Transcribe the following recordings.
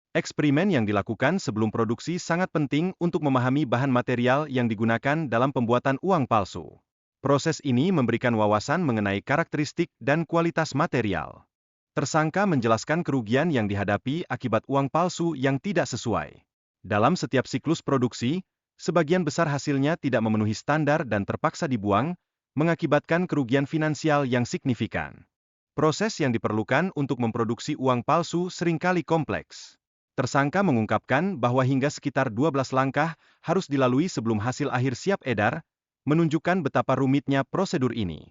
Eksperimen yang dilakukan sebelum produksi sangat penting untuk memahami bahan material yang digunakan dalam pembuatan uang palsu. Proses ini memberikan wawasan mengenai karakteristik dan kualitas material. Tersangka menjelaskan kerugian yang dihadapi akibat uang palsu yang tidak sesuai. Dalam setiap siklus produksi, sebagian besar hasilnya tidak memenuhi standar dan terpaksa dibuang, mengakibatkan kerugian finansial yang signifikan. Proses yang diperlukan untuk memproduksi uang palsu seringkali kompleks. Tersangka mengungkapkan bahwa hingga sekitar 12 langkah harus dilalui sebelum hasil akhir siap edar, menunjukkan betapa rumitnya prosedur ini.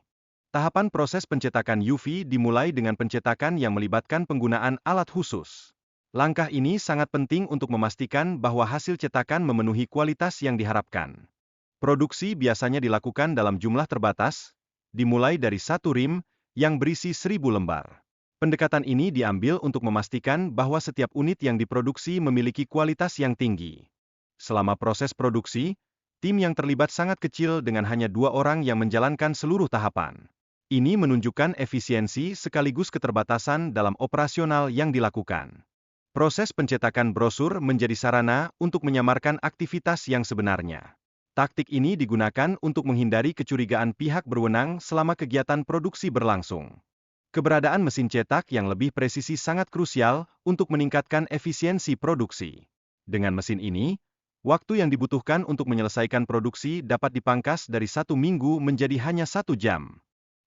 Tahapan proses pencetakan UV dimulai dengan pencetakan yang melibatkan penggunaan alat khusus. Langkah ini sangat penting untuk memastikan bahwa hasil cetakan memenuhi kualitas yang diharapkan. Produksi biasanya dilakukan dalam jumlah terbatas, dimulai dari satu rim yang berisi 1.000 lembar. Pendekatan ini diambil untuk memastikan bahwa setiap unit yang diproduksi memiliki kualitas yang tinggi. Selama proses produksi, tim yang terlibat sangat kecil dengan hanya 2 orang yang menjalankan seluruh tahapan. Ini menunjukkan efisiensi sekaligus keterbatasan dalam operasional yang dilakukan. Proses pencetakan brosur menjadi sarana untuk menyamarkan aktivitas yang sebenarnya. Taktik ini digunakan untuk menghindari kecurigaan pihak berwenang selama kegiatan produksi berlangsung. Keberadaan mesin cetak yang lebih presisi sangat krusial untuk meningkatkan efisiensi produksi. Dengan mesin ini, waktu yang dibutuhkan untuk menyelesaikan produksi dapat dipangkas dari 1 minggu menjadi hanya 1 jam.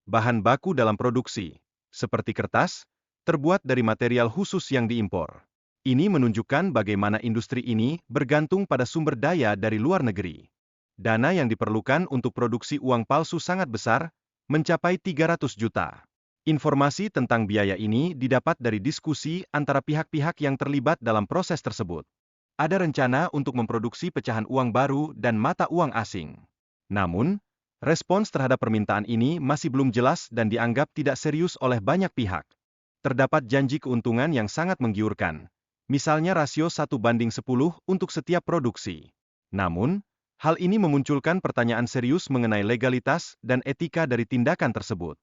Bahan baku dalam produksi, seperti kertas, terbuat dari material khusus yang diimpor. Ini menunjukkan bagaimana industri ini bergantung pada sumber daya dari luar negeri. Dana yang diperlukan untuk produksi uang palsu sangat besar, mencapai 300 juta. Informasi tentang biaya ini didapat dari diskusi antara pihak-pihak yang terlibat dalam proses tersebut. Ada rencana untuk memproduksi pecahan uang baru dan mata uang asing. Namun, hal ini memungkinkan persangka untuk mengelakkan keuntungan yang sangat besar. Informasi tentang biaya ini didapat dari diskusi antara pihak-pihak yang terlibat dalam respons terhadap permintaan ini masih belum jelas dan dianggap tidak serius oleh banyak pihak. Terdapat janji keuntungan yang sangat menggiurkan, misalnya rasio 1:10 untuk setiap produksi. Namun, hal ini memunculkan pertanyaan serius mengenai legalitas dan etika dari tindakan tersebut.